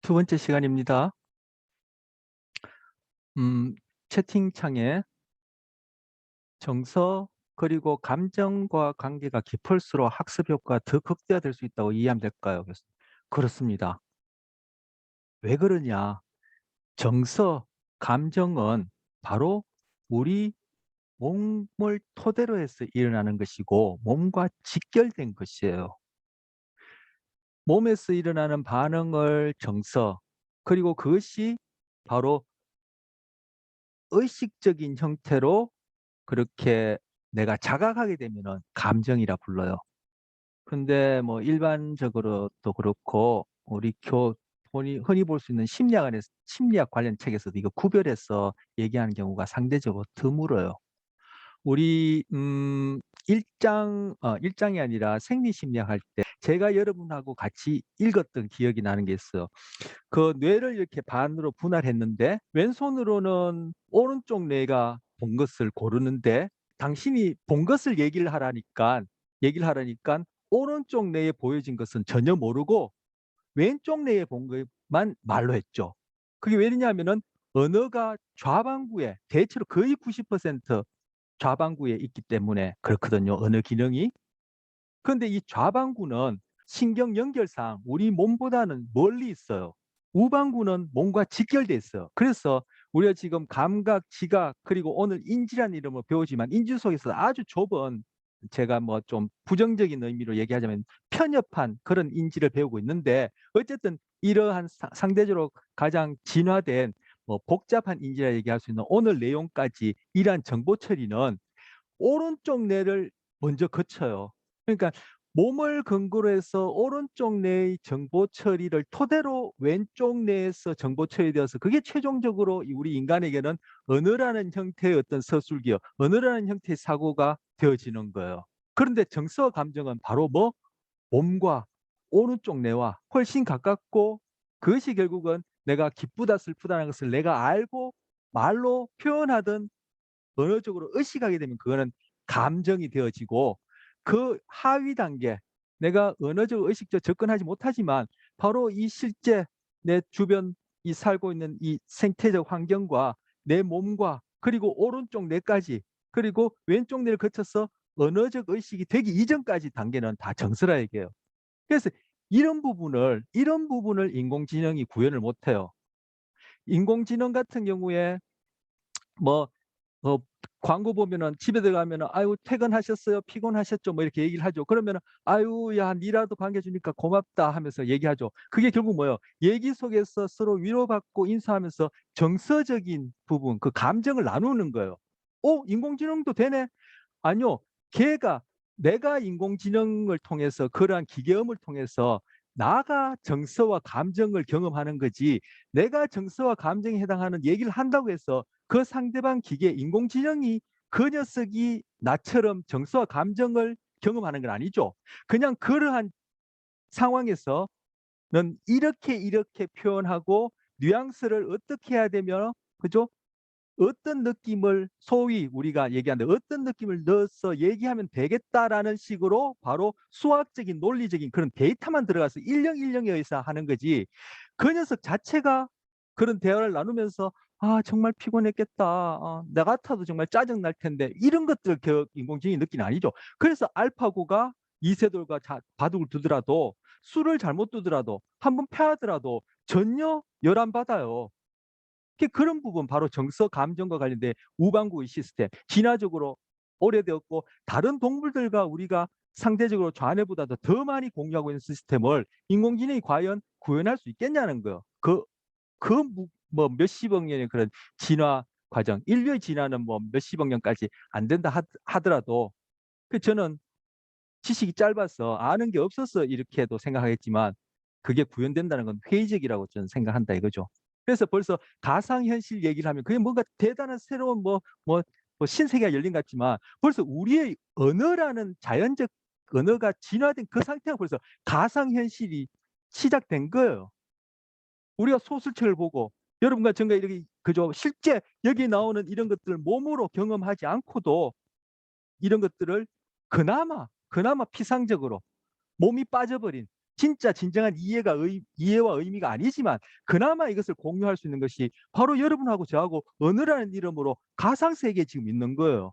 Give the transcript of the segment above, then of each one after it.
두 번째 시간입니다. 음, 채팅창에 정서 그리고 감정과 관계가 깊을수록 학습 효과가 더 극대화될 수 있다고 이해하면 될까요? 그렇습니다. 왜 그러냐? 정서, 감정은 바로 우리 몸을 토대로 해서 일어나는 것이고 몸과 직결된 것이에요. 몸에서 일어나는 반응을 정서, 그리고 그것이 바로 의식적인 형태로 그렇게 내가 자각하게 되면은 감정이라 불러요. 근데 뭐 일반적으로 또 그렇고 우리 흔히 볼 수 있는 심리학 관련 책에서도 이거 구별해서 얘기하는 경우가 상대적으로 드물어요. 우리 1장이 아니라 생리심리학 할 때 제가 여러분하고 같이 읽었던 기억이 나는 게 있어요. 그 뇌를 이렇게 반으로 분할했는데 왼손으로는 오른쪽 뇌가 본 것을 고르는데 당신이 본 것을 얘기를 하라니까 오른쪽 뇌에 보여진 것은 전혀 모르고 왼쪽 뇌에 본 것만 말로 했죠. 그게 왜냐하면은 언어가 좌반구에 대체로 거의 90% 좌반구에 있기 때문에 그렇거든요. 언어 기능이. 그런데 이 좌반구는 신경 연결상 우리 몸보다는 멀리 있어요. 우반구는 몸과 직결돼 있어요. 그래서 우리가 지금 감각, 지각, 그리고 오늘 인지라는 이름을 배우지만 인지 속에서 아주 좁은 제가 뭐 좀 부정적인 의미로 얘기하자면 편협한 그런 인지를 배우고 있는데 어쨌든 이러한 상대적으로 가장 진화된 뭐 복잡한 인지라 얘기할 수 있는 오늘 내용까지 이러한 정보 처리는 오른쪽 뇌를 먼저 거쳐요. 그러니까 몸을 근거로 해서 오른쪽 뇌의 정보 처리를 토대로 왼쪽 뇌에서 정보 처리되어서 그게 최종적으로 우리 인간에게는 언어라는 형태의 어떤 서술기어, 언어라는 형태의 사고가 되어지는 거예요. 그런데 정서와 감정은 바로 뭐 몸과 오른쪽 뇌와 훨씬 가깝고 그것이 결국은 내가 기쁘다 슬프다는 것을 내가 알고 말로 표현하든 언어적으로 의식하게 되면 그거는 감정이 되어지고 그 하위 단계 내가 언어적 의식적 접근하지 못하지만 바로 이 실제 내 주변 이 살고 있는 이 생태적 환경과 내 몸과 그리고 오른쪽 뇌까지 그리고 왼쪽 뇌를 거쳐서 언어적 의식이 되기 이전까지 단계는 다 정서라 얘기해요. 그래서 이런 부분을 인공지능이 구현을 못해요. 인공지능 같은 경우에 뭐 어, 광고 보면은 집에 들어가면은 아유 퇴근하셨어요? 피곤하셨죠? 뭐 이렇게 얘기를 하죠. 그러면은 아유 야 니라도 반겨주니까 고맙다 하면서 얘기하죠. 그게 결국 뭐예요? 얘기 속에서 서로 위로받고 인사하면서 정서적인 부분, 그 감정을 나누는 거예요. 인공지능도 되네? 아니요. 걔가 내가 인공지능을 통해서 그러한 기계음을 통해서 나가 정서와 감정을 경험하는 거지 내가 정서와 감정에 해당하는 얘기를 한다고 해서 그 상대방 기계 인공지능이 그 녀석이 나처럼 정서와 감정을 경험하는 건 아니죠. 그냥 그러한 상황에서는 이렇게 표현하고 뉘앙스를 어떻게 해야 되며 그죠? 어떤 느낌을 소위 우리가 얘기하는데 어떤 느낌을 넣어서 얘기하면 되겠다라는 식으로 바로 수학적인 논리적인 그런 데이터만 들어가서 일령일령에 의해서 하는 거지 그 녀석 자체가 그런 대화를 나누면서 아 정말 피곤했겠다. 나 같아도 정말 짜증 날 텐데 이런 것들 인공지능이 느끼는 아니죠. 그래서 알파고가 이세돌과 바둑을 두더라도 술을 잘못 두더라도 한번 패하더라도 전혀 열 안 받아요. 그런 부분 바로 정서 감정과 관련된 우방구의 시스템 진화적으로 오래되었고 다른 동물들과 우리가 상대적으로 좌뇌보다도 더 많이 공유하고 있는 시스템을 인공지능이 과연 구현할 수 있겠냐는 거예요. 뭐 몇십억 년의 그런 진화 과정, 인류의 진화는 뭐 몇십억 년까지 안 된다 하더라도 저는 지식이 짧아서 아는 게 없어서 이렇게도 생각하겠지만 그게 구현된다는 건 회의적이라고 저는 생각한다 이거죠. 그래서 벌써 가상현실 얘기를 하면 그게 뭔가 대단한 새로운 뭐 신세계가 열린 것 같지만 벌써 우리의 언어라는 자연적 언어가 진화된 그 상태가 벌써 가상현실이 시작된 거예요. 우리가 소설책을 보고 여러분과 저가 이렇게 그죠 실제 여기 나오는 이런 것들을 몸으로 경험하지 않고도 이런 것들을 그나마 피상적으로 몸이 빠져버린 진짜 진정한 이해와 의미가 아니지만 그나마 이것을 공유할 수 있는 것이 바로 여러분하고 저하고 언어라는 이름으로 가상 세계에 지금 있는 거예요.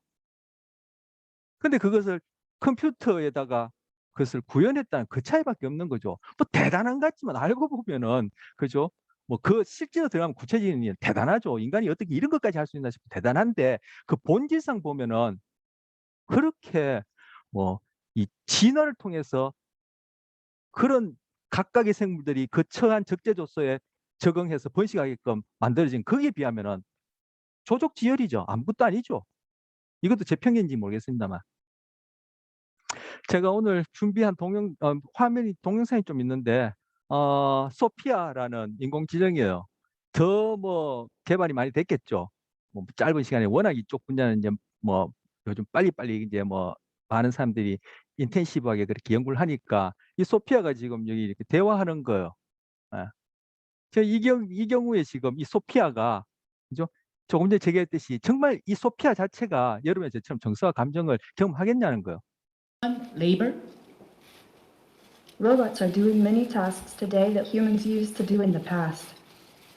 근데 그것을 컴퓨터에다가 그것을 구현했다는 그 차이밖에 없는 거죠. 뭐 대단한 것 같지만 알고 보면은 그죠? 뭐 그 실제로 들어가면 구체적인 일 대단하죠. 인간이 어떻게 이런 것까지 할 수 있나 싶고 대단한데 그 본질상 보면은 그렇게 뭐 이 진화를 통해서 그런 각각의 생물들이 그 처한 적재조소에 적응해서 번식하게끔 만들어진 거기에 비하면은 조족지혈이죠. 아무것도 아니죠. 이것도 제 편견인지 모르겠습니다만. 제가 오늘 준비한 화면이 동영상이 좀 있는데 소피아라는 인공지능이에요. 더 뭐 개발이 많이 됐겠죠. 뭐 짧은 시간에 워낙 이쪽 분야는 이제 뭐 요즘 빨리빨리 이제 뭐 많은 사람들이 인텐시브하게 그렇게 연구를 하니까 이 소피아가 지금 여기 이렇게 대화하는 거예요. 예. 이 경우에 지금 이 소피아가 그죠? 조금 전에 제기했듯이 정말 이 소피아 자체가 여러분의 저처럼 정서와 감정을 경험하겠냐는 거예요. labor. Robots are doing many tasks today that humans used to do in the past.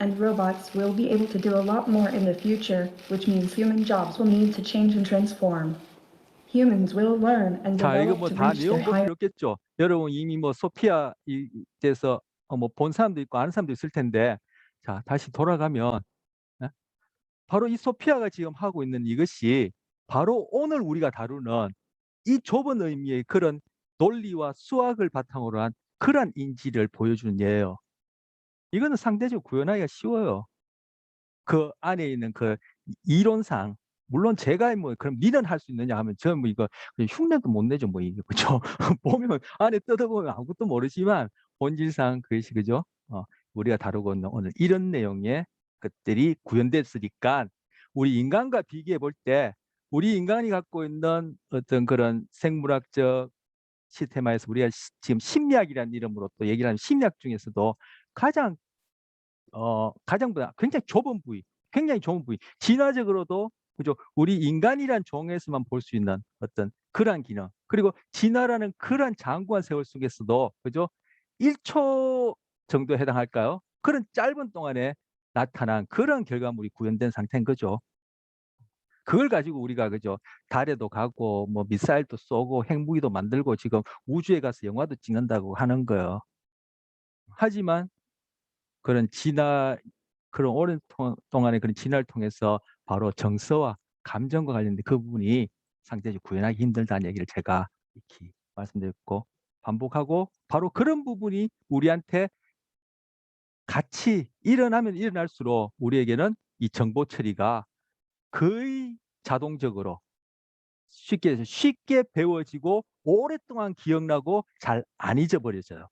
And robots will be able to do a lot more in the future, which means human jobs will need to change and transform. Humans will learn and 자, 이거 develop 뭐 to 다 reach their 내용 볼 higher. 필요 없겠죠. 여러분 이미 뭐 소피아 이 대해서 뭐 본 사람도 있고 아는 사람도 있을 텐데, 자 다시 돌아가면 예? 바로 이 소피아가 지금 하고 있는 이것이 바로 오늘 우리가 다루는 이 좁은 의미의 그런 논리와 수학을 바탕으로 한 그런 인지를 보여주는 예예요. 이거는 상대적으로 구현하기가 쉬워요. 그 안에 있는 그 이론상 물론 제가 뭐 그럼 밀어할 수 있느냐 하면 저는 뭐 이거 그냥 흉내도 못 내죠 뭐 이게 그죠? 보면 안에 뜯어보면 아무것도 모르지만 본질상 그것이 그죠? 우리가 다루고 있는 오늘 이런 내용의 것들이 구현됐으니까 우리 인간과 비교해 볼 때 우리 인간이 갖고 있는 어떤 그런 생물학적 시스템화에서 우리가 지금 심리학이라는 이름으로 또 얘기를 하는 심리학 중에서도 가장 가장보다 굉장히 좁은 부위, 진화적으로도 그죠? 우리 인간이란 종에서만 볼 수 있는 어떤 그러한 기능, 그리고 진화라는 그러한 장구한 세월 속에서도 그죠? 1초 정도에 해당할까요? 그런 짧은 동안에 나타난 그런 결과물이 구현된 상태인 거죠. 그걸 가지고 우리가 그죠? 달에도 가고 뭐 미사일도 쏘고 핵무기도 만들고 지금 우주에 가서 영화도 찍는다고 하는 거예요. 하지만 그런 그런 오랜 동안의 그런 진화를 통해서 바로 정서와 감정과 관련된 그 부분이 상대적으로 구현하기 힘들다는 얘기를 제가 이렇게 말씀드렸고 반복하고 바로 그런 부분이 우리한테 같이 일어나면 일어날수록 우리에게는 이 정보 처리가 거의 자동적으로 쉽게 배워지고 오랫동안 기억나고 잘 안 잊어버려져요.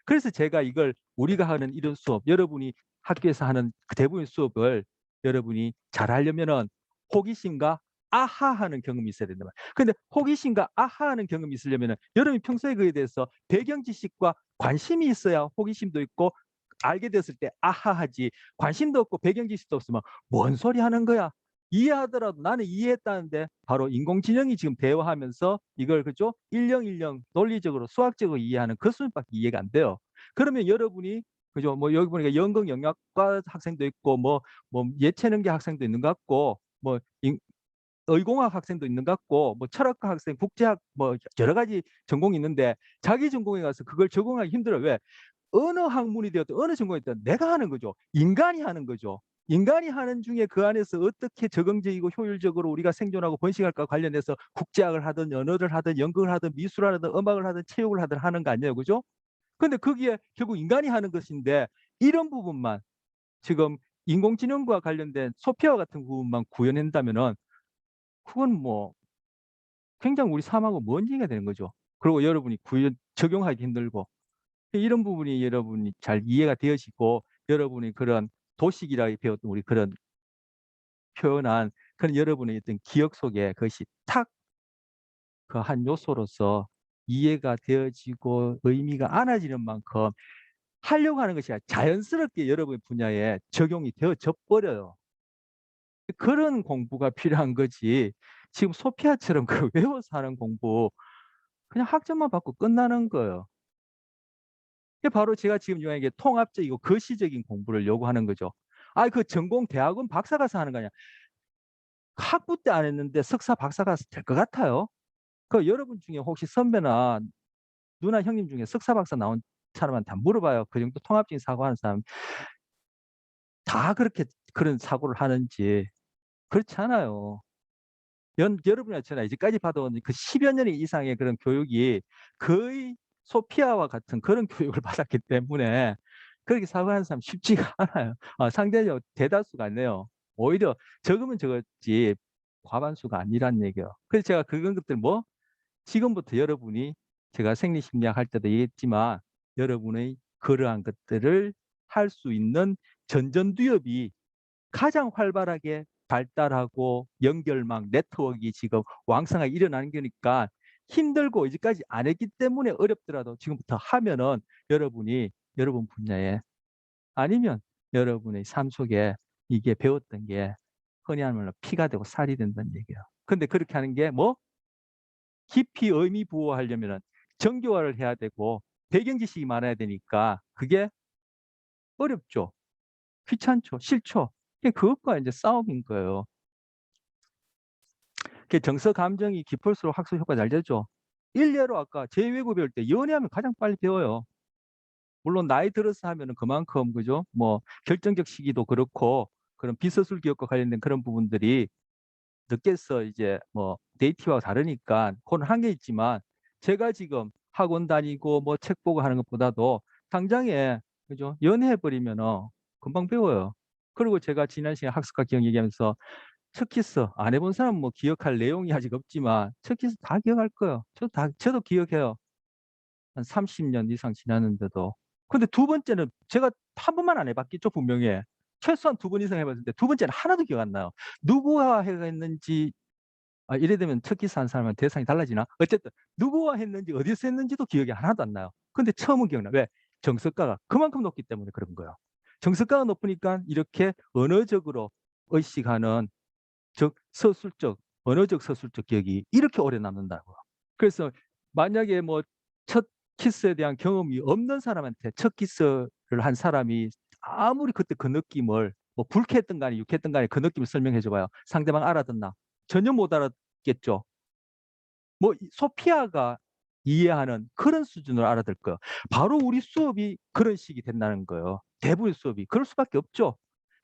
그래서 제가 이걸 우리가 하는 이런 수업, 여러분이 학교에서 하는 그 대부분의 수업을 여러분이 잘 하려면은 호기심과 아하하는 경험이 있어야 된다 말이에요. 근데 호기심과 아하하는 경험이 있으려면은 여러분이 평소에 그에 대해서 배경 지식과 관심이 있어야 호기심도 있고 알게 됐을 때 아하하지, 관심도 없고 배경 지식도 없으면 뭔 소리 하는 거야? 이해하더라도 나는 이해했다는데 바로 인공지능이 지금 대화하면서 이걸 그죠? 일령일령 논리적으로 수학적으로 이해하는 그 수준밖에 이해가 안 돼요. 그러면 여러분이 그죠? 뭐 여기 보니까 연극영화과 학생도 있고 뭐 예체능계 학생도 있는 것 같고 뭐 의공학 학생도 있는 것 같고 뭐 철학과 학생, 국제학 뭐 여러 가지 전공이 있는데 자기 전공에 가서 그걸 적응하기 힘들어요. 왜? 어느 학문이 되었든 어느 전공이 되었든 내가 하는 거죠. 인간이 하는 거죠. 인간이 하는 중에 그 안에서 어떻게 적응적이고 효율적으로 우리가 생존하고 번식할까 관련해서 국제학을 하든 언어를 하든 연극을 하든 미술을 하든 음악을 하든 체육을 하든 하는 거 아니에요. 그죠? 근데 거기에 결국 인간이 하는 것인데 이런 부분만 지금 인공지능과 관련된 소피아와 같은 부분만 구현한다면은 그건 뭐 굉장히 우리 삶하고 먼 얘기가 되는 거죠. 그리고 여러분이 적용하기 힘들고 이런 부분이 여러분이 잘 이해가 되어지고 여러분이 그런 도식이라 배웠던 우리 그런 표현한 그런 여러분의 어떤 기억 속에 그것이 탁 그 한 요소로서 이해가 되어지고 의미가 안아지는 만큼 하려고 하는 것이 아니라 자연스럽게 여러분의 분야에 적용이 되어져 버려요. 그런 공부가 필요한 거지. 지금 소피아처럼 그 외워서 하는 공부 그냥 학점만 받고 끝나는 거예요. 이게 바로 제가 지금 요구하는 게 통합적이고 거시적인 공부를 요구하는 거죠. 그 전공 대학원 박사 가서 하는 거냐. 학부 때 안 했는데 석사 박사 가서 될 것 같아요. 여러분 중에 혹시 선배나 누나 형님 중에 석사 박사 나온 사람한테 한번 물어봐요. 그 정도 통합적인 사고하는 사람 다 그렇게 그런 사고를 하는지. 그렇지 않아요. 여러분이나 저나 이제까지 받아온 그 10여 년 이상의 그런 교육이 거의 소피아와 같은 그런 교육을 받았기 때문에 그렇게 사고하는 사람 쉽지가 않아요. 상대적으로 대다수가 아니에요. 오히려 적으면 적었지 과반수가 아니란 얘기예요. 그래서 제가 그런 것들 지금부터 여러분이 제가 생리심리학 할 때도 얘기했지만 여러분의 그러한 것들을 할 수 있는 전전두엽이 가장 활발하게 발달하고 연결망, 네트워크가 지금 왕성하게 일어나는 거니까 힘들고 이제까지 안 했기 때문에 어렵더라도 지금부터 하면은 여러분이 여러분 분야에 아니면 여러분의 삶 속에 이게 배웠던 게 흔히 하는 말로 피가 되고 살이 된다는 얘기예요. 근데 그렇게 하는 게 깊이 의미 부호하려면은 정교화를 해야 되고 배경 지식이 많아야 되니까 그게 어렵죠. 귀찮죠. 싫죠. 그것과 이제 싸움인 거예요. 정서 감정이 깊을수록 학습 효과 잘 되죠. 일례로 아까 제2외국어 배울 때 연애하면 가장 빨리 배워요. 물론 나이 들어서 하면은 그만큼 그죠? 결정적 시기도 그렇고 그런 비서술 기억과 관련된 그런 부분들이 늦게서 이제 데이트와 다르니까 그건 한계 있지만 제가 지금 학원 다니고 책 보고 하는 것보다도 당장에 그죠? 연애해 버리면은 금방 배워요. 그리고 제가 지난 시간에 학습과 기억 얘기하면서 첫 키스 안 해본 사람 기억할 내용이 아직 없지만 첫 키스 다 기억할 거예요. 저도 기억해요. 한 30년 이상 지났는데도. 근데 두 번째는 제가 한 번만 안 해봤겠죠, 분명히. 최소한 두 번 이상 해봤는데 두 번째는 하나도 기억 안 나요. 누구와 했는지 이래 되면 첫 키스 한 사람은 대상이 달라지나? 어쨌든 누구와 했는지 어디서 했는지도 기억이 하나도 안 나요. 근데 처음은 기억나. 왜? 정석가가 그만큼 높기 때문에 그런 거예요. 정석가가 높으니까 이렇게 언어적으로 의식하는 즉 서술적, 언어적 서술적 기억이 이렇게 오래 남는다고. 그래서 만약에 첫 키스에 대한 경험이 없는 사람한테 첫 키스를 한 사람이 아무리 그때 그 느낌을 불쾌했던 간에 유쾌했던 간에 그 느낌을 설명해 줘봐요. 상대방 알아듣나? 전혀 못 알아듣겠죠. 소피아가 이해하는 그런 수준으로 알아들 거예요. 바로 우리 수업이 그런 식이 된다는 거예요. 대부분 수업이. 그럴 수밖에 없죠.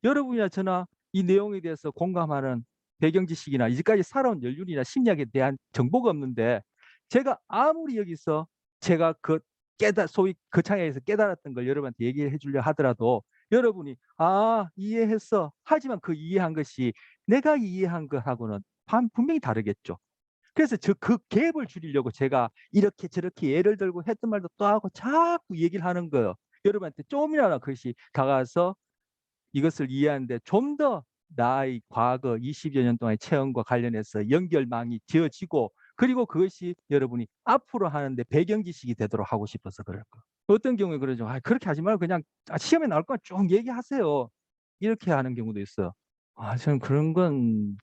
여러분이나 저나 이 내용에 대해서 공감하는 배경 지식이나 이제까지 살아온 연륜이나 심리학에 대한 정보가 없는데 제가 아무리 여기서 제가 소위 그 창에서 깨달았던 걸 여러분한테 얘기해 주려 하더라도 여러분이 이해했어. 하지만 그 이해한 것이 내가 이해한 것하고는 분명히 다르겠죠. 그래서 그 갭을 줄이려고 제가 이렇게 저렇게 예를 들고 했던 말도 또 하고 자꾸 얘기를 하는 거예요. 여러분한테 좀이라도 그것이 다가와서 이것을 이해하는데 좀 더 나의 과거 20여 년 동안의 체험과 관련해서 연결망이 지어지고 그리고 그것이 여러분이 앞으로 하는데 배경 지식이 되도록 하고 싶어서 그럴 거예요. 어떤 경우에 그러죠. 그렇게 하지 말고 그냥 시험에 나올 건 쭉 얘기하세요. 이렇게 하는 경우도 있어요. 저는 그런 건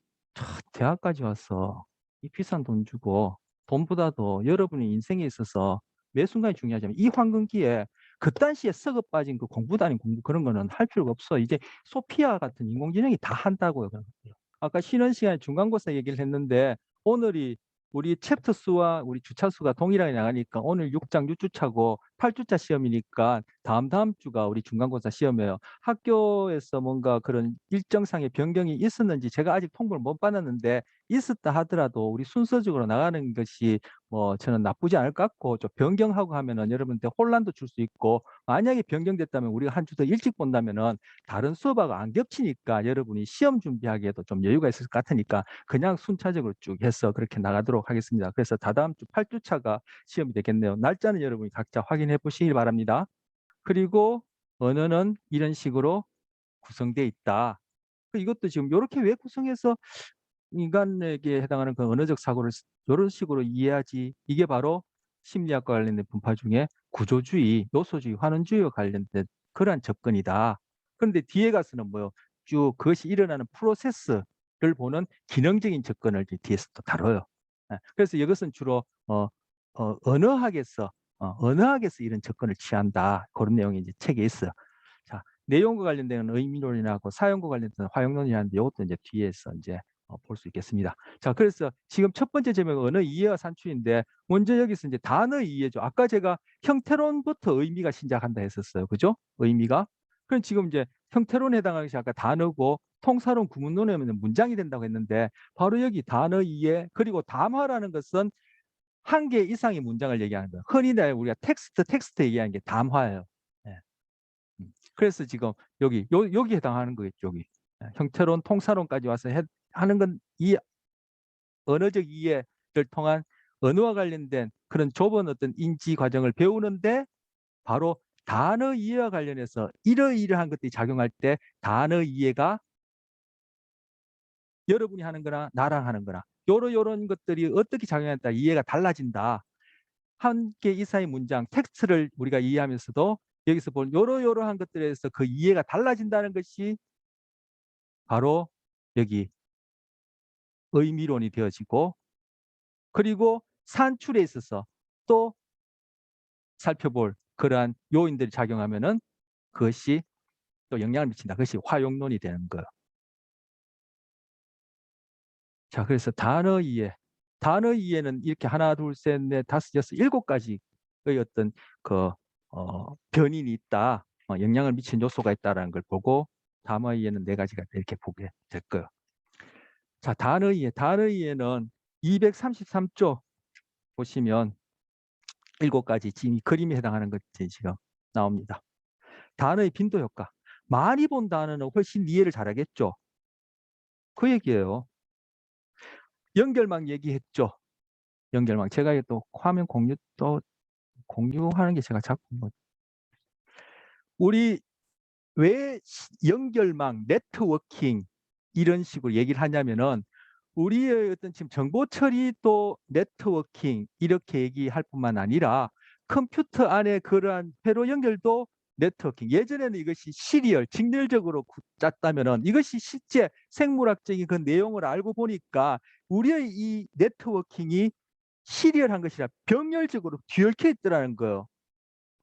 대학까지 와서 이 비싼 돈 주고 돈보다도 여러분의 인생에 있어서 매 순간이 중요하지만 이 황금기에 그딴 시에 썩어 빠진 그 공부도 아닌 공부 그런 거는 할 필요가 없어. 이제 소피아 같은 인공지능이 다 한다고요. 그런 것들. 아까 쉬는 시간에 중간고사 얘기를 했는데 오늘이 우리 챕터 수와 우리 주차 수가 동일하게 나가니까 오늘 6장 6주차고 8주차 시험이니까 다음 주가 우리 중간고사 시험이에요. 학교에서 뭔가 그런 일정상의 변경이 있었는지 제가 아직 통보를 못 받았는데 있었다 하더라도 우리 순서적으로 나가는 것이 저는 나쁘지 않을 것 같고 좀 변경하고 하면은 여러분들 혼란도 줄 수 있고 만약에 변경됐다면 우리가 한 주 더 일찍 본다면은 다른 수업하고 안 겹치니까 여러분이 시험 준비하기에도 좀 여유가 있을 것 같으니까 그냥 순차적으로 쭉 해서 그렇게 나가도록 하겠습니다. 그래서 다다음 주 8주차가 시험이 되겠네요. 날짜는 여러분이 각자 확인해 보시길 바랍니다. 그리고 언어는 이런 식으로 구성되어 있다. 이것도 지금 이렇게 왜 구성해서 인간에게 해당하는 그 언어적 사고를 이런 식으로 이해하지. 이게 바로 심리학과 관련된 분파 중에 구조주의, 요소주의, 환원주의와 관련된 그러한 접근이다. 그런데 뒤에 가서는 쭉 그것이 일어나는 프로세스를 보는 기능적인 접근을 뒤에서 또 다뤄요. 그래서 이것은 주로 언어학에서 언어학에서 이런 접근을 취한다. 그런 내용이 이제 책에 있어요. 자, 내용과 관련된 의미론이라고 사용과 관련된 활용론이라는데 이것도 이제 뒤에서 이제 볼 수 있겠습니다. 자, 그래서 지금 첫 번째 제목은 언어 이해와 산출인데 먼저 여기서 이제 단어 이해죠. 아까 제가 형태론부터 의미가 시작한다 했었어요. 그죠? 의미가. 그럼 지금 이제 형태론에 해당하는 것이 아까 단어고 통사론, 구문론에 하면 문장이 된다고 했는데 바로 여기 단어 이해 그리고 담화라는 것은 한 개 이상의 문장을 얘기하는 거예요. 흔히 우리가 텍스트 얘기하는 게 담화예요. 예. 그래서 지금 여기 해당하는 거겠죠. 여기 형태론, 통사론까지 와서 하는 건 이 언어적 이해를 통한 언어와 관련된 그런 좁은 어떤 인지 과정을 배우는데 바로 단어 이해와 관련해서 이러이러한 것들이 작용할 때 단어 이해가 여러분이 하는 거나 나랑 하는 거나 요런 것들이 어떻게 작용하냐에 따라 이해가 달라진다. 한 개 이상의 문장, 텍스트를 우리가 이해하면서도 여기서 본 요러요러한 것들에서 그 이해가 달라진다는 것이 바로 여기 의미론이 되어지고 그리고 산출에 있어서 또 살펴볼 그러한 요인들이 작용하면은 그것이 또 영향을 미친다. 그것이 활용론이 되는 거예요. 자, 그래서 단어 이해. 단어 이해는 이렇게 하나, 둘, 셋, 넷, 다섯, 여섯, 일곱 가지의 어떤 그 변인이 있다. 영향을 미친 요소가 있다는 걸 보고 단어 이해는 네 가지가 이렇게 보게 될 거예요. 자, 단어 이해. 단어 이해는 233조 보시면 일곱 가지 지금 이 그림에 해당하는 것들이 지금 나옵니다. 단어의 빈도 효과. 많이 본 단어는 훨씬 이해를 잘하겠죠. 그 얘기예요. 연결망 얘기했죠. 연결망. 제가 또 화면 공유 또 공유하는 게 제가 자꾸 우리 왜 연결망, 네트워킹 이런 식으로 얘기를 하냐면은 우리의 어떤 지금 정보 처리도 네트워킹 이렇게 얘기할 뿐만 아니라 컴퓨터 안에 그러한 회로 연결도 네트워킹. 예전에는 이것이 시리얼, 직렬적으로 짰다면은 이것이 실제 생물학적인 그 내용을 알고 보니까 우리의 이 네트워킹이 시리얼한 것이라 병렬적으로 뒤얽혀 있더라는 거예요.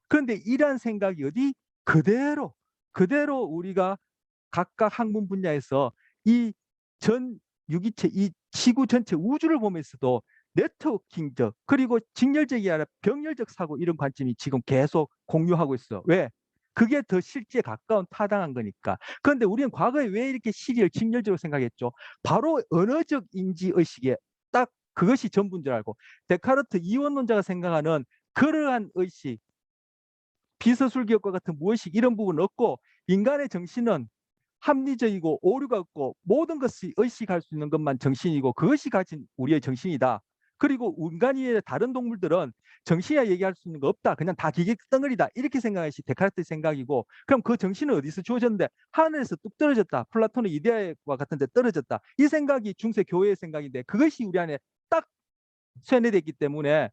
그런데 이러한 생각이 어디 그대로 우리가 각각 학문 분야에서 이 전 유기체, 이 지구 전체 우주를 보면서도 네트워킹적 그리고 직렬적이 아니라 병렬적 사고 이런 관점이 지금 계속 공유하고 있어. 왜? 그게 더 실제 가까운 타당한 거니까. 그런데 우리는 과거에 왜 이렇게 시리얼 직렬적으로 생각했죠? 바로 언어적 인지 의식에 딱 그것이 전부인 줄 알고 데카르트 이원론자가 생각하는 그러한 의식 비서술기업과 같은 무의식 이런 부분은 없고 인간의 정신은 합리적이고 오류가 없고 모든 것이 의식할 수 있는 것만 정신이고 그것이 가진 우리의 정신이다. 그리고 인간이 다른 동물들은 정신이야 얘기할 수 있는 거 없다. 그냥 다 기계 덩어리다. 이렇게 생각하시 데카르트의 생각이고 그럼 그 정신은 어디서 주어졌는데 하늘에서 뚝 떨어졌다. 플라톤의 이데아와 같은 데 떨어졌다. 이 생각이 중세 교회의 생각인데 그것이 우리 안에 딱 쇠뇌됐기 때문에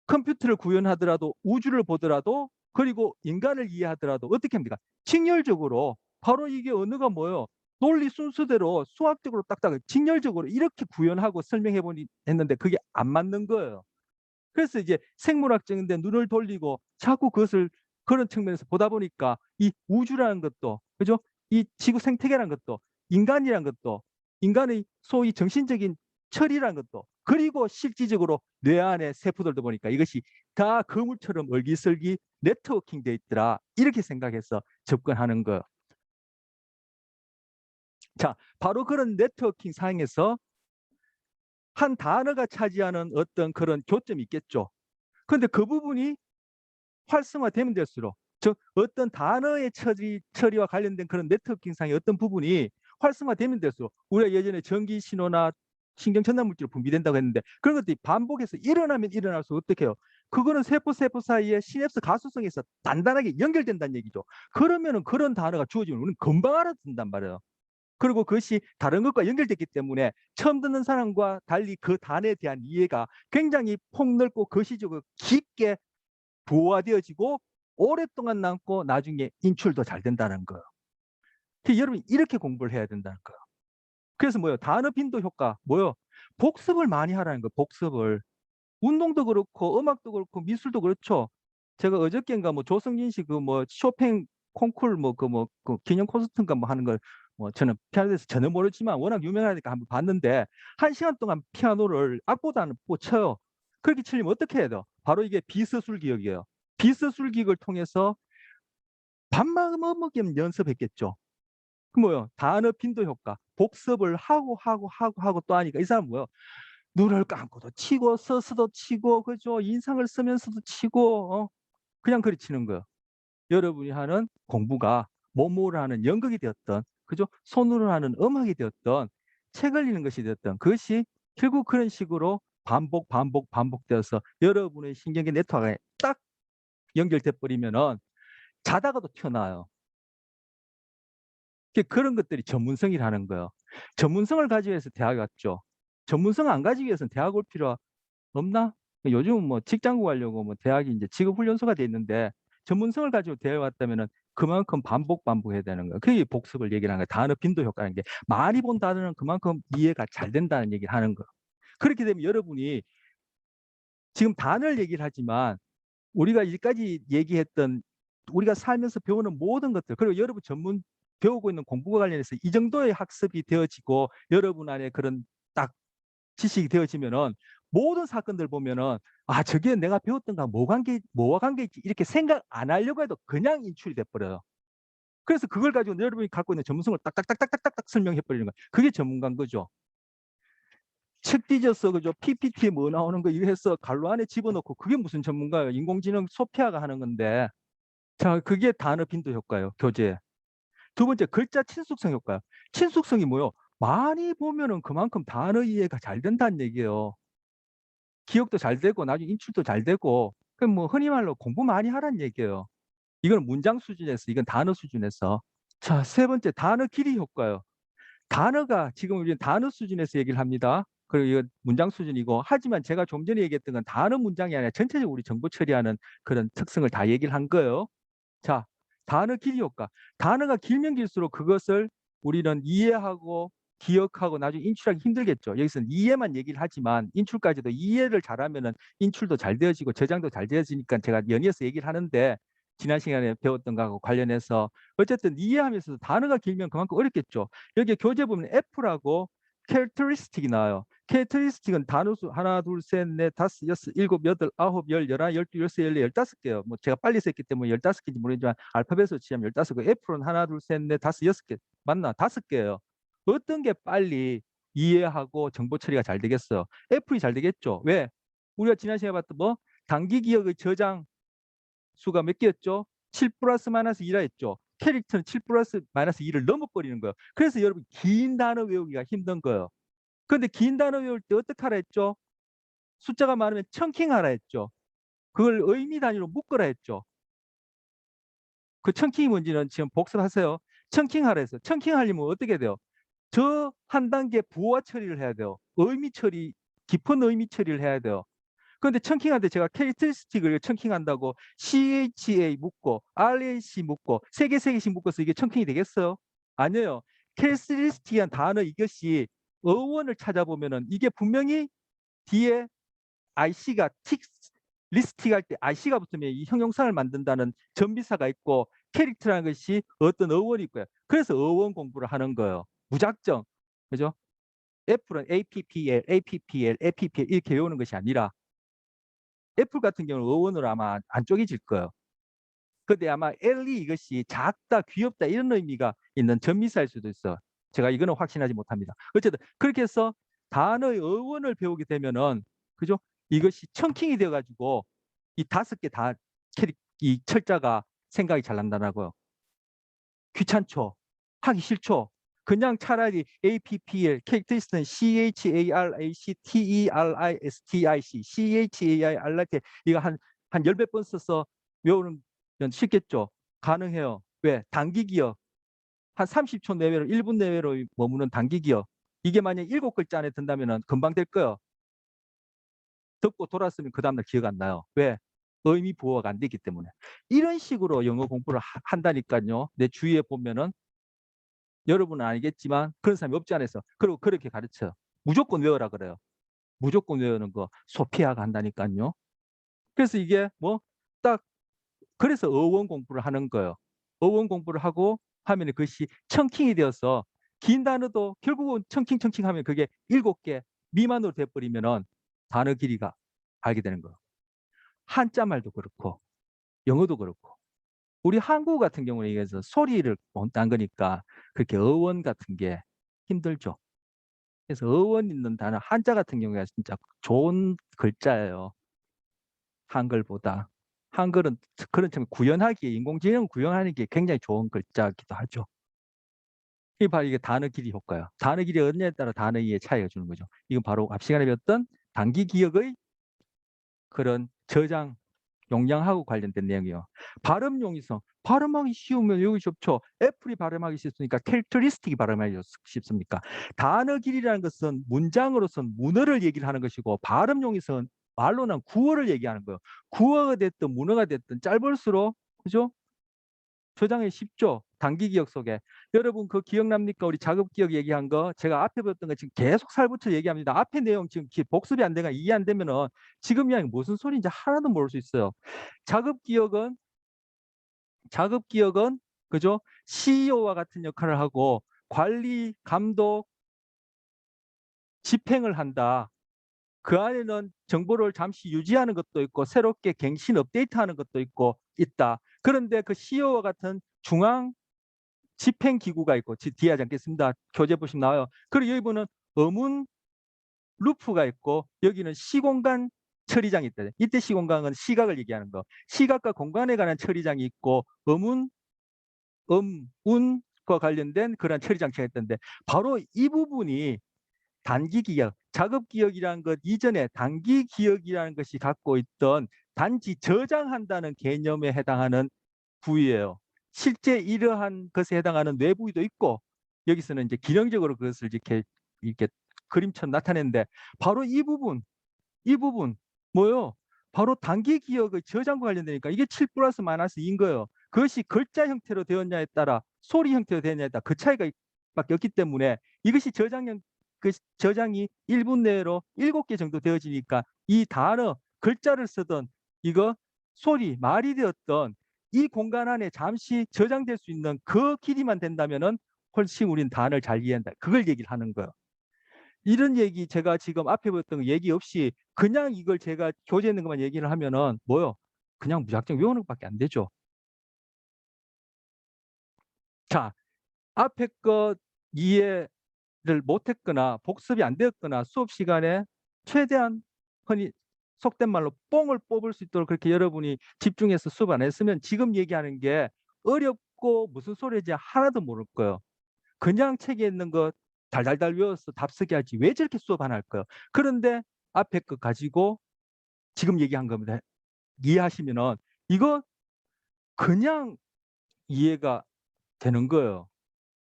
컴퓨터를 구현하더라도 우주를 보더라도 그리고 인간을 이해하더라도 어떻게 합니까? 직렬적으로 바로 이게 언어가 뭐예요? 논리 순서대로 수학적으로 딱딱 직렬적으로 이렇게 구현하고 설명해 보니 했는데 그게 안 맞는 거예요. 그래서 이제 생물학적인데 눈을 돌리고 자꾸 그것을 그런 측면에서 보다 보니까 이 우주라는 것도 그죠? 이 지구 생태계라는 것도 인간이라는 것도 인간의 소위 정신적인 처리라는 것도 그리고 실질적으로 뇌 안에 세포들도 보니까 이것이 다 그물처럼 얼기설기 네트워킹 돼 있더라 이렇게 생각해서 접근하는 거. 자, 바로 그런 네트워킹 상에서 한 단어가 차지하는 어떤 그런 교점이 있겠죠. 그런데 그 부분이 활성화되면 될수록 즉 어떤 단어의 처리와 관련된 그런 네트워킹상의 어떤 부분이 활성화되면 될수록 우리가 예전에 전기 신호나 신경 전달 물질로 분비된다고 했는데 그런 것들이 반복해서 일어나면 일어날수록 어떻게 해요? 그거는 세포 사이에 시냅스 가소성에서 단단하게 연결된다는 얘기죠. 그러면은 그런 단어가 주어지면 우리는 금방 알아듣는단 말이에요. 그리고 그것이 다른 것과 연결됐기 때문에 처음 듣는 사람과 달리 그 단어에 대한 이해가 굉장히 폭넓고 거시적으로 깊게 부호화되어지고 오랫동안 남고 나중에 인출도 잘 된다는 거예요. 여러분 이렇게 공부를 해야 된다는 거예요. 그래서 뭐요? 단어 빈도 효과 뭐요? 복습을 많이 하라는 거예요. 복습을. 운동도 그렇고 음악도 그렇고 미술도 그렇죠. 제가 어저께인가 뭐 조성진 씨 그 뭐 쇼팽 콩쿨 그 기념 콘서트인가 뭐 하는 걸 뭐 저는 피아노에 대해서 전혀 모르지만 워낙 유명하니까 한번 봤는데 1시간 동안 피아노를 악보도 안 못 쳐요. 그렇게 치려면 어떻게 해야 돼요? 바로 이게 비서술 기억이에요. 비서술 기억을 통해서 밤마음 먹이면 연습했겠죠. 그 뭐요? 단어 빈도 효과. 복습을 하고 또 하니까 이 사람 뭐요? 눈을 감고도 치고 서서도 치고 그죠? 인상을 쓰면서도 치고 그냥 그리 치는 거예요. 여러분이 하는 공부가 몸으로 하는 연극이 되었던 그죠? 손으로 하는 음악이 되었던 책을 읽는 것이 되었던 그것이 결국 그런 식으로 반복되어서 여러분의 신경계 네트워크에 딱 연결돼 버리면은 자다가도 튀어나와요. 그런 것들이 전문성이라는 거예요. 전문성을 가지기 위해서 대학에 왔죠. 전문성 안 가지기 위해서는 대학 올 필요 없나? 요즘은 뭐 직장 구하려고 뭐 대학이 이제 직업훈련소가 돼 있는데 전문성을 가지고 대학에 왔다면은 그만큼 반복해야 되는 거예요. 그게 복습을 얘기를 하는 거예요. 단어 빈도 효과라는 게 많이 본 단어는 그만큼 이해가 잘 된다는 얘기를 하는 거예요. 그렇게 되면 여러분이 지금 단어를 얘기를 하지만 우리가 여기까지 얘기했던 우리가 살면서 배우는 모든 것들 그리고 여러분 전문 배우고 있는 공부와 관련해서 이 정도의 학습이 되어지고 여러분 안에 그런 딱 지식이 되어지면은 모든 사건들 보면은 아 저게 내가 배웠던 거 뭐와 관계 있지 이렇게 생각 안 하려고 해도 그냥 인출이 돼 버려요. 그래서 그걸 가지고 여러분이 갖고 있는 전문성을 딱딱딱딱딱딱 설명해 버리는 거예요. 그게 전문가인 거죠. 책 뒤져서 그죠 PPT에 뭐 나오는 거 이거 해서 갈로 안에 집어넣고 그게 무슨 전문가예요. 인공지능 소피아가 하는 건데 자 그게 단어 빈도 효과예요. 교재. 두 번째 글자 친숙성 효과요. 친숙성이 뭐요? 많이 보면은 그만큼 단어 이해가 잘 된다는 얘기예요. 기억도 잘 되고 나중에 인출도 잘 되고 그 뭐 흔히 말로 공부 많이 하라는 얘기예요. 이건 문장 수준에서 이건 단어 수준에서. 자, 세 번째 단어 길이 효과요. 단어가 지금 우리는 단어 수준에서 얘기를 합니다. 그리고 이건 문장 수준이고 하지만 제가 좀 전에 얘기했던 건 단어 문장이 아니라 전체적으로 우리 정보 처리하는 그런 특성을 다 얘기를 한 거예요. 자, 단어 길이 효과. 단어가 길면 길수록 그것을 우리는 이해하고 기억하고 나중에 인출하기 힘들겠죠. 여기서는 이해만 얘기를 하지만 인출까지도 이해를 잘하면은 인출도 잘 되어지고 저장도 잘 되어지니까 제가 연이어서 얘기를 하는데 지난 시간에 배웠던 거하고 관련해서 어쨌든 이해하면서도 단어가 길면 그만큼 어렵겠죠. 여기 교재 보면 F라고 캐릭터리스틱이 나와요. 캐릭터리스틱은 단어 수 하나, 둘, 셋, 넷, 다섯, 여섯, 일곱, 여덟, 아홉, 열, 열하나, 열두, 열세, 열네, 15개요. 뭐 제가 빨리 썼기 때문에 15개인지 모르겠지만 알파벳으로 치면 15개. F는 하나, 둘, 셋, 넷, 다섯, 6개. 맞나? 5개예요. 어떤 게 빨리 이해하고 정보 처리가 잘 되겠어요? F이 잘 되겠죠. 왜? 우리가 지난 시간에 봤던 뭐 단기 기억의 저장 수가 몇 개였죠? 7 플러스 마이너스 2라 했죠. 캐릭터는 7 플러스 마이너스 2를 넘어버리는 거예요. 그래서 여러분 긴 단어 외우기가 힘든 거예요. 그런데 긴 단어 외울 때 어떻게 하라 했죠? 숫자가 많으면 청킹하라 했죠. 그걸 의미 단위로 묶으라 했죠. 그 청킹이 뭔지는 지금 복습하세요. 청킹하라 했어요. 청킹하려면 어떻게 돼요? 저 한 단계 부호화 처리를 해야 돼요. 의미 처리, 깊은 의미 처리를 해야 돼요. 그런데 청킹할 때 제가 캐릭터리스틱을 청킹한다고 CHA 묶고 RAC 묶고 세 개씩 묶어서 이게 청킹이 되겠어요? 아니에요. 캐릭터리스틱이란 단어 이것이 어원을 찾아보면은 이게 분명히 뒤에 IC가 리스틱 할 때 IC가 붙으면 이 형용사를 만든다는 전비사가 있고 캐릭터라는 것이 어떤 어원이 있고요. 그래서 어원 공부를 하는 거예요. 무작정. 그죠? F는 APPL 이렇게 외우는 것이 아니라 애플 같은 경우는 어원으로 아마 안 쪼개질 거예요. 근데 아마 L이 이것이 작다, 귀엽다 이런 의미가 있는 전미사일 수도 있어. 제가 이거는 확신하지 못합니다. 어쨌든 그렇게 해서 단어의 어원을 배우게 되면은 그죠? 이것이 청킹이 되어가지고 이 5개 다 이 철자가 생각이 잘 난다라고요. 귀찮죠? 하기 싫죠? 그냥 차라리 APPL 캐릭터리스트는 CHARACTERISTIC 이거 한 10몇 번 써서 외우는 건 쉽겠죠? 가능해요. 왜? 단기 기억. 한 30초 내외로 1분 내외로 머무는 단기 기억. 이게 만약 7글자 안에 든다면 금방 될 거예요. 듣고 돌았으면 그 다음날 기억 안 나요. 왜? 의미 부호가 안 되기 때문에. 이런 식으로 영어 공부를 한다니까요. 내 주위에 보면은 여러분은 알겠지만 그런 사람이 없지 않아서 그리고 그렇게 가르쳐요. 무조건 외워라 그래요. 무조건 외우는 거 소피아가 한다니까요. 그래서 이게 뭐 딱 그래서 어원 공부를 하는 거예요. 어원 공부를 하고 하면 그것이 청킹이 되어서 긴 단어도 결국은 청킹 하면 그게 7개 미만으로 돼버리면은 단어 길이가 알게 되는 거예요. 한자말도 그렇고 영어도 그렇고 우리 한국어 같은 경우는 이게 소리를 못 딴 거니까 그렇게 어원 같은 게 힘들죠. 그래서 어원 있는 단어 한자 같은 경우가 진짜 좋은 글자예요. 한글보다. 한글은 그런 점 구현하기에 인공지능 구현하는 게 굉장히 좋은 글자이기도 하죠. 이게 바로 이게 단어 길이 효과예요. 단어 길이 어느냐에 따라 단어의 차이가 주는 거죠. 이건 바로 앞 시간에 배웠던 단기 기억의 그런 저장 용량하고 관련된 내용이에요. 발음 용이성. 발음하기 쉬우면 여기 좋죠. 애플이 발음하기 쉽습니까? 캐릭터리스틱이 발음하기 쉽습니까? 단어 길이라는 것은 문장으로서는 문어를 얘기를 하는 것이고 발음 용이성은 말로는 구어를 얘기하는 거예요. 구어가 됐든 문어가 됐든 짧을수록 그죠? 저장이 쉽죠. 단기 기억 속에. 여러분 그 기억납니까? 우리 자급 기억 얘기한 거 제가 앞에 배웠던 거 지금 계속 살붙여 얘기합니다. 앞에 내용 지금 복습이 안 되거나 이해 안 되면은 지금 이야기 무슨 소리인지 하나도 모를 수 있어요. 자급 기억은 그죠? CEO와 같은 역할을 하고 관리, 감독, 집행을 한다. 그 안에는 정보를 잠시 유지하는 것도 있고 새롭게 갱신 업데이트하는 것도 있다. 그런데 그 CEO와 같은 중앙 집행 기구가 있고 뒤에 하지 않겠습니다. 교재 보시면 나와요. 그리고 여기 보면 어문 루프가 있고 여기는 시공간 처리장이 있다. 이때 시공간은 시각을 얘기하는 거. 시각과 공간에 관한 처리장이 있고 운과 관련된 그런 처리 장치가 있던데 바로 이 부분이 단기 기억, 작업 기억이라는 것 이전에 단기 기억이라는 것이 갖고 있던 단지 저장한다는 개념에 해당하는 부위예요. 실제 이러한 것에 해당하는 뇌부위도 있고 여기서는 이제 기능적으로 그것을 이렇게 그림처럼 나타내는데 바로 이 부분 뭐요? 바로 단기 기억의 저장과 관련되니까 이게 7 플러스 마이너스 2인 거예요. 그것이 글자 형태로 되었냐에 따라 소리 형태로 되었냐에 따라 그 차이가 밖에 없기 때문에 이것이 그 저장이 1분 내로 7개 정도 되어지니까 이 단어 글자를 쓰던 이거 소리 말이 되었던 이 공간 안에 잠시 저장될 수 있는 그 길이만 된다면은 훨씬 우리는 단어를 잘 이해한다. 그걸 얘기를 하는 거예요. 이런 얘기 제가 지금 앞에 보였던 얘기 없이 그냥 이걸 제가 교재에 있는 것만 얘기를 하면은 뭐요? 그냥 무작정 외우는 것밖에 안 되죠. 자, 앞에 것 이해를 못했거나 복습이 안 되었거나 수업 시간에 최대한 흔히 속된 말로 뽕을 뽑을 수 있도록 그렇게 여러분이 집중해서 수업 안 했으면 지금 얘기하는 게 어렵고 무슨 소리인지 하나도 모를 거예요. 그냥 책에 있는 거 달달달 외워서 답 쓰게 하지 왜 저렇게 수업 안 할까요? 그런데 앞에 거 가지고 지금 얘기한 겁니다. 이해하시면은 이거 그냥 이해가 되는 거예요.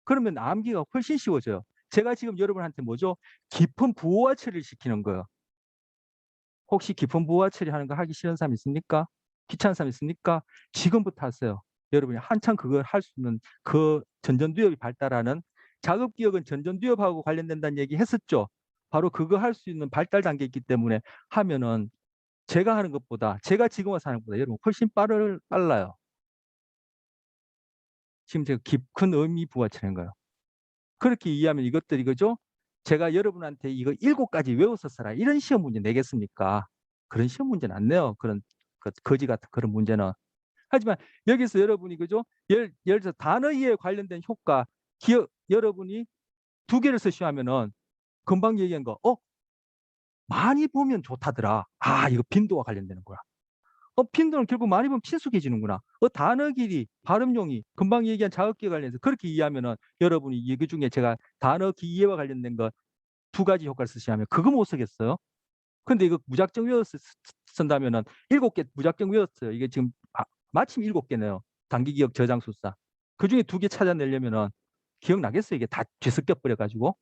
그러면 암기가 훨씬 쉬워져요. 제가 지금 여러분한테 뭐죠? 깊은 부호화 처리를 시키는 거예요. 혹시 깊은 부호화 처리하는 거 하기 싫은 사람 있습니까? 귀찮은 사람 있습니까? 지금부터 하세요. 여러분이 한참 그걸 할 수 있는 그 전전두엽이 발달하는 자급기억은 전전두엽하고 관련된다는 얘기 했었죠. 바로 그거 할 수 있는 발달 단계 있기 때문에 하면은 제가 하는 것보다 제가 지금 와서 하는 것보다 여러분 훨씬 빨라요. 지금 제가 깊은 의미 부여치는 거예요. 그렇게 이해하면 이것들이 그죠? 제가 여러분한테 이거 7가지 외워서 써라 이런 시험 문제 내겠습니까? 그런 시험 문제는 안 내요. 그런 거지 같은 그런 문제는. 하지만 여기서 여러분이 그죠? 예를 들어서 단어 이해에 관련된 효과 기억 여러분이 2개를 쓰시면은 금방 얘기한 거 많이 보면 좋다더라. 아 이거 빈도와 관련되는 거야. 빈도는 결국 많이 보면 친숙해지는구나. 단어 길이, 발음용이, 금방 얘기한 자극기에 관련해서 그렇게 이해하면은 여러분이 이거 중에 제가 단어 기회와 관련된 거 2가지 효과를 쓰시면 그거 못 쓰겠어요? 근데 이거 무작정 외워서 쓴다면은 7개 무작정 외웠어요. 이게 지금 마침 7개네요. 단기 기억 저장 수사. 그중에 2개 찾아내려면은 기억나겠어요? 이게 다 뒤섞여 버려 가지고.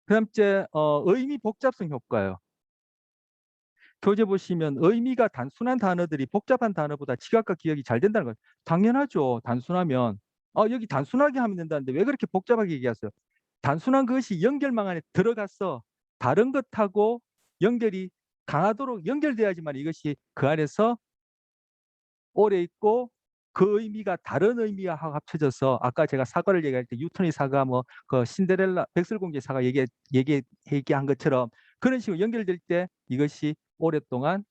그다음째 의미 복잡성 효과예요. 교재 보시면 의미가 단순한 단어들이 복잡한 단어보다 지각과 기억이 잘 된다는 거예요. 당연하죠. 단순하면 여기 단순하게 하면 된다는데 왜 그렇게 복잡하게 얘기하세요? 단순한 것이 연결망 안에 들어가서 다른 것하고 연결이 강하도록 연결돼야지만 이것이 그 안에서 오래 있고 그 의미가 다른 의미와 합쳐져서 아까 제가 사과를 얘기할 때 뉴턴의 사과 뭐 그 신데렐라 백설공주의 사과 얘기한 것처럼 그런 식으로 연결될 때 이것이 오랫동안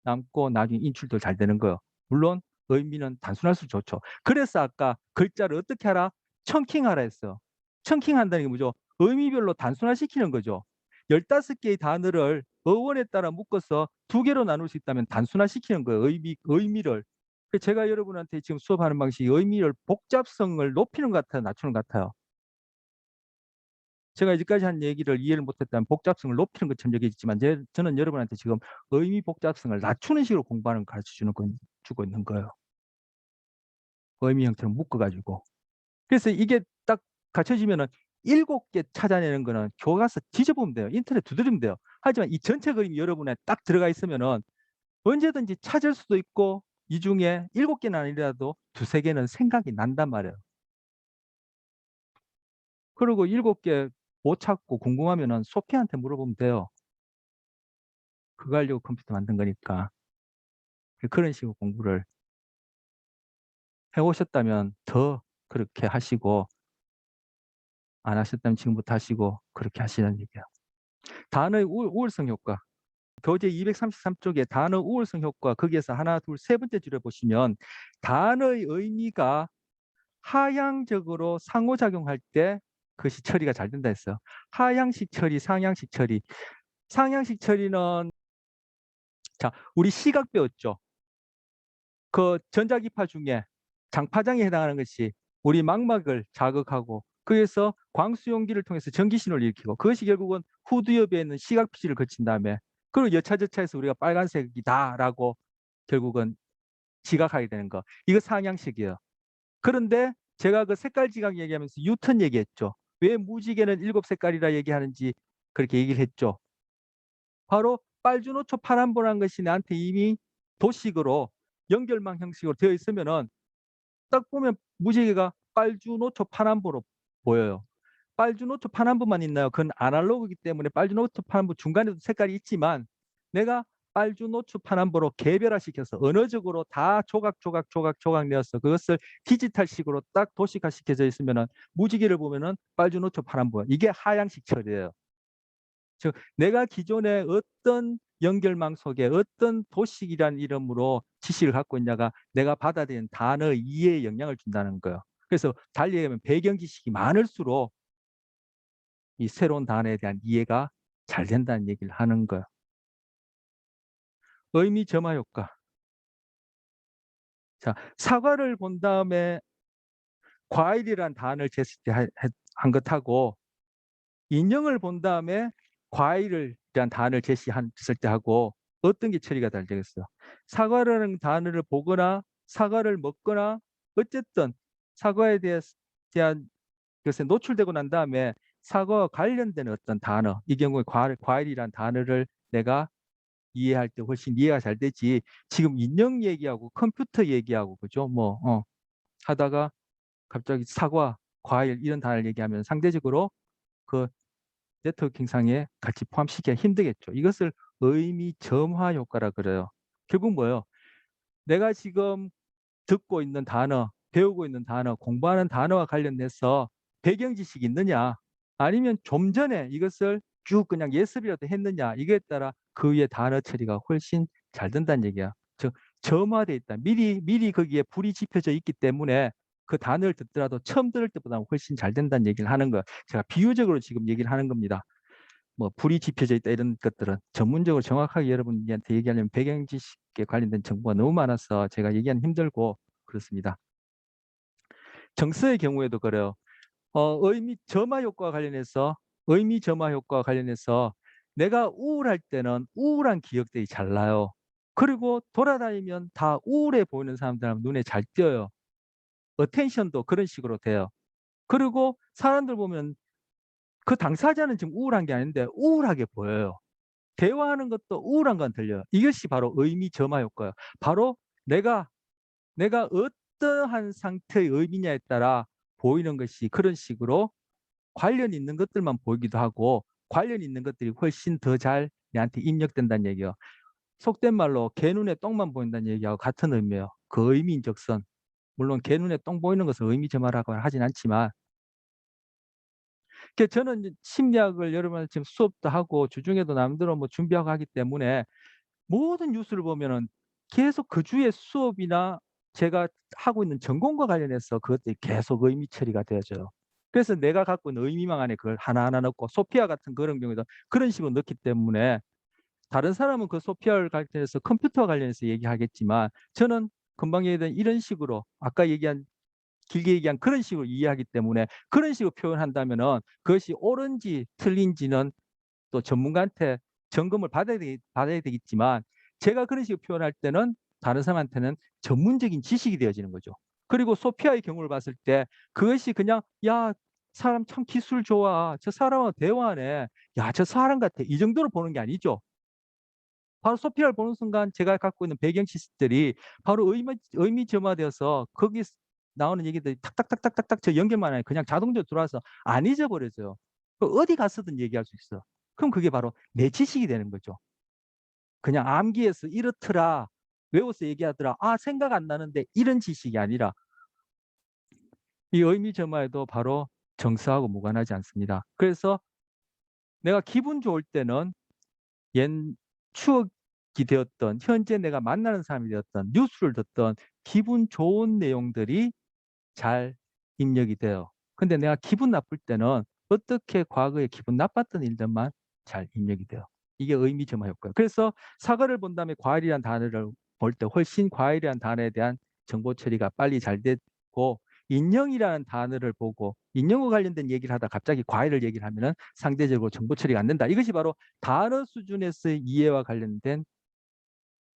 남고 나중에 인출도 잘 되는 거예요. 물론 의미는 단순할수록 좋죠. 그래서 아까 글자를 어떻게 하라? 청킹하라 했어요. 청킹한다는 게 뭐죠? 의미별로 단순화시키는 거죠. 15개의 단어를 어원에 따라 묶어서 2개로 나눌 수 있다면 단순화시키는 거예요. 의미를. 제가 여러분한테 지금 수업하는 방식이 의미를 복잡성을 높이는 것 같아요, 낮추는 것 같아요. 제가 이제까지 한 얘기를 이해를 못했다면 복잡성을 높이는 것처럼 여기지만 저는 여러분한테 지금 의미 복잡성을 낮추는 식으로 공부하는 걸 주고 있는 거예요. 의미 형태로 묶어가지고. 그래서 이게 딱 갖춰지면은 7개 찾아내는 거는 교과서 뒤져보면 돼요. 인터넷 두드리면 돼요. 하지만 이 전체 그림이 여러분에 딱 들어가 있으면은 언제든지 찾을 수도 있고 이 중에 7개는 아니라도 2~3개는 생각이 난단 말이에요. 그리고 7개 못 찾고 궁금하면은 소피한테 물어보면 돼요. 그거 하려고 컴퓨터 만든 거니까. 그런 식으로 공부를 해오셨다면 더 그렇게 하시고 안 하셨다면 지금부터 하시고 그렇게 하시는 얘기예요. 단어의 우월성 효과. 교재 233쪽에 단어 우월성 효과 거기에서 하나, 둘, 세 번째 줄에 보시면 단어의 의미가 하향적으로 상호작용할 때 그것이 처리가 잘 된다 했어요. 하향식 처리, 상향식 처리. 상향식 처리는 자, 우리 시각 배웠죠. 그 전자기파 중에 장파장에 해당하는 것이 우리 망막을 자극하고 그래서 광수용기를 통해서 전기신호를 일으키고 그것이 결국은 후두엽에 있는 시각피지를 거친 다음에 그리고 여차저차해서 우리가 빨간색이다라고 결국은 지각하게 되는 거. 이거 상향식이에요. 그런데 제가 그 색깔 지각 얘기하면서 뉴턴 얘기했죠. 왜 무지개는 7색깔이라 얘기하는지 그렇게 얘기를 했죠. 바로 빨주노초 파란보라는 것이 나한테 이미 도식으로 연결망 형식으로 되어 있으면은 딱 보면 무지개가 빨주노초 파란보로 보여요. 빨주노초 파란보만 있나요? 그건 아날로그이기 때문에 빨주노초 파란보 중간에도 색깔이 있지만 내가 빨주노초 파란보로 개별화시켜서 언어적으로 다 조각 내어서 그것을 디지털식으로 딱 도식화시켜져 있으면은 무지개를 보면은 빨주노초 파란보 이게 하향식 처리예요. 즉 내가 기존에 어떤 연결망 속에 어떤 도식이란 이름으로 지식을 갖고 있냐가 내가 받아들이는 단어 이해에 영향을 준다는 거예요. 그래서 달리 얘기하면 배경 지식이 많을수록 이 새로운 단어에 대한 이해가 잘 된다는 얘기를 하는 거예요. 의미 점화 효과. 자, 사과를 본 다음에 과일이란 단어를 쟀을 때 한 것하고 인형을 본 다음에 과일을 대한 단어를 제시했을 때 하고 어떤 게 처리가 잘 되겠어요? 사과라는 단어를 보거나 사과를 먹거나 어쨌든 사과에 대한 것에 노출되고 난 다음에 사과와 관련된 어떤 단어, 이 경우에 과일이란 단어를 내가 이해할 때 훨씬 이해가 잘 되지. 지금 인형 얘기하고 컴퓨터 얘기하고 그죠? 하다가 갑자기 사과, 과일 이런 단어를 얘기하면 상대적으로 그 네트워킹상에 같이 포함시키기 힘들겠죠. 이것을 의미 점화 효과라 그래요. 결국 뭐예요? 내가 지금 듣고 있는 단어, 배우고 있는 단어, 공부하는 단어와 관련돼서 배경 지식이 있느냐 아니면 좀 전에 이것을 쭉 그냥 예습이라도 했느냐 이거에 따라 그 위에 단어 처리가 훨씬 잘 된다는 얘기야. 즉 점화돼 있다. 미리 거기에 불이 지펴져 있기 때문에 그 단어를 듣더라도 처음 들을 때보다 훨씬 잘 된다는 얘기를 하는 거야. 제가 비유적으로 지금 얘기를 하는 겁니다. 뭐 불이 지펴져 있다 이런 것들은 전문적으로 정확하게 여러분들한테 얘기하려면 배경 지식에 관련된 정보가 너무 많아서 제가 얘기하기 힘들고 그렇습니다. 정서의 경우에도 그래요. 의미 점화 효과와 관련해서 내가 우울할 때는 우울한 기억들이 잘 나요. 그리고 돌아다니면 다 우울해 보이는 사람들은 눈에 잘 띄어요. 어텐션도 그런 식으로 돼요. 그리고 사람들 보면 그 당사자는 지금 우울한 게 아닌데 우울하게 보여요. 대화하는 것도 우울한 건 들려요. 이것이 바로 의미 점화 효과예요. 바로 내가 어떠한 상태의 의미냐에 따라 보이는 것이 그런 식으로 관련 있는 것들만 보이기도 하고 관련 있는 것들이 훨씬 더 잘 내한테 입력된다는 얘기예요. 속된 말로 개 눈에 똥만 보인다는 얘기하고 같은 의미예요. 그 의미인즉슨 물론 개 눈에 똥 보이는 것을 의미점화라고 하진 않지만 저는 이제 심리학을 여러분 지금 수업도 하고 주중에도 남들은 뭐 준비하고 하기 때문에 모든 뉴스를 보면은 계속 그 주의 수업이나 제가 하고 있는 전공과 관련해서 그것들이 계속 의미 처리가 되어져요. 그래서 내가 갖고 있는 의미망 안에 그걸 하나하나 넣고 소피아 같은 그런 경우에도 그런 식으로 넣기 때문에 다른 사람은 그 소피아를 관련해서 컴퓨터와 관련해서 얘기하겠지만 저는 금방 얘기한 이런 식으로 아까 얘기한 길게 얘기한 그런 식으로 이해하기 때문에 그런 식으로 표현한다면은 그것이 옳은지 틀린지는 또 전문가한테 점검을 받아야 되겠지만 제가 그런 식으로 표현할 때는 다른 사람한테는 전문적인 지식이 되어지는 거죠. 그리고 소피아의 경우를 봤을 때 그것이 그냥 '야 사람 참 기술 좋아. 저 사람하고 대화하네. 야 저 사람 같아.' 이 정도로 보는 게 아니죠. 바로 소피아를 보는 순간 제가 갖고 있는 배경 지식들이 바로 의미점화되어서 거기 나오는 얘기들이 탁탁탁탁탁탁 저 연결만 하면 그냥 자동적으로 들어와서 안 잊어버려져요. 어디 갔어든 얘기할 수 있어. 그럼 그게 바로 내 지식이 되는 거죠. 그냥 암기해서 이렇더라. 외워서 얘기하더라. 아 생각 안 나는데 이런 지식이 아니라 이 의미점화에도 바로 정서하고 무관하지 않습니다. 그래서 내가 기분 좋을 때는 옛 추억이 되었던 현재 내가 만나는 사람이 되었던 뉴스를 듣던 기분 좋은 내용들이 잘 입력이 돼요. 근데 내가 기분 나쁠 때는 어떻게 과거에 기분 나빴던 일들만 잘 입력이 돼요. 이게 의미점화 효과예요. 그래서 사과를 본 다음에 과일이라는 단어를 볼 때 훨씬 과일이라는 단어에 대한 정보 처리가 빨리 잘 되고 인형이라는 단어를 보고 인형과 관련된 얘기를 하다 갑자기 과일을 얘기를 하면은 상대적으로 정보 처리가 안 된다. 이것이 바로 단어 수준에서의 이해와 관련된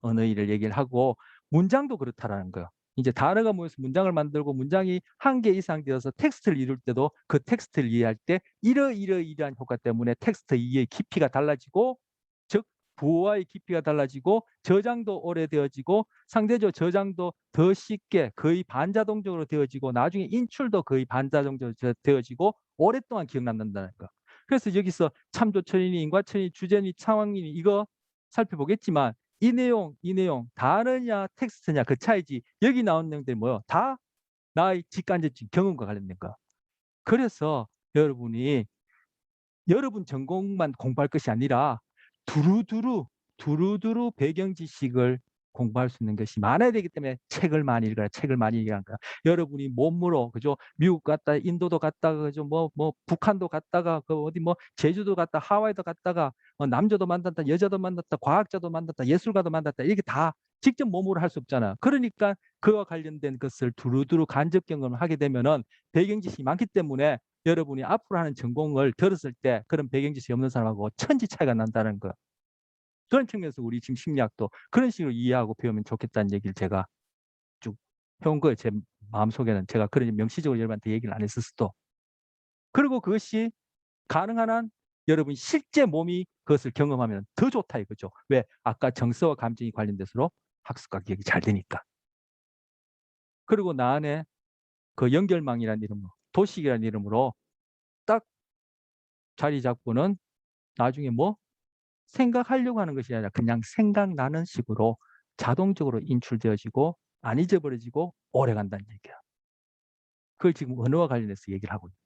언어를 얘기를 하고 문장도 그렇다라는 거예요. 이제 단어가 모여서 문장을 만들고 문장이 한 개 이상 되어서 텍스트를 이룰 때도 그 텍스트를 이해할 때 이러이러이러한 효과 때문에 텍스트 이해의 깊이가 달라지고 즉 부호와의 깊이가 달라지고 저장도 오래되어지고 상대적으로 저장도 더 쉽게 거의 반자동적으로 되어지고 나중에 인출도 거의 반자동적으로 되어지고 오랫동안 기억남는다는 거. 그래서 여기서 참조처리니 인과처리 주제니 상황이니 이거 살펴보겠지만 이 내용 다르냐 텍스트냐 그 차이지 여기 나온 내용들이 뭐요? 다 나의 직간접적인 경험과 관련된 거. 그래서 여러분이 여러분 전공만 공부할 것이 아니라 두루두루 배경 지식을 공부할 수 있는 것이 많아야 되기 때문에 책을 많이 읽어라. 책을 많이 읽으라는 거야. 여러분이 몸으로 그죠? 미국 갔다 인도도 갔다가 그죠? 뭐 북한도 갔다가 그 어디 뭐 제주도 갔다 하와이도 갔다가 남자도 만났다 여자도 만났다 과학자도 만났다 예술가도 만났다 이렇게 다 직접 몸으로 할 수 없잖아. 그러니까 그와 관련된 것을 두루두루 간접 경험을 하게 되면은 배경 지식이 많기 때문에 여러분이 앞으로 하는 전공을 들었을 때 그런 배경 지식이 없는 사람하고 천지 차이가 난다는 거. 그런 측면에서 우리 지금 심리학도 그런 식으로 이해하고 배우면 좋겠다는 얘기를 제가 쭉 해온 거예요. 제 마음속에는 제가 그런 명시적으로 여러분한테 얘기를 안 했을 수도. 그리고 그것이 가능한 한 여러분이 실제 몸이 그것을 경험하면 더 좋다 이거죠. 왜? 아까 정서와 감정이 관련돼서 학습과 기억이 잘 되니까. 그리고 나 안에 그 연결망이라는 이름으로 도식이라는 이름으로 딱 자리 잡고는 나중에 뭐 생각하려고 하는 것이 아니라 그냥 생각나는 식으로 자동적으로 인출되어지고 안 잊어버려지고 오래간다는 얘기야. 그걸 지금 언어와 관련해서 얘기를 하고 있는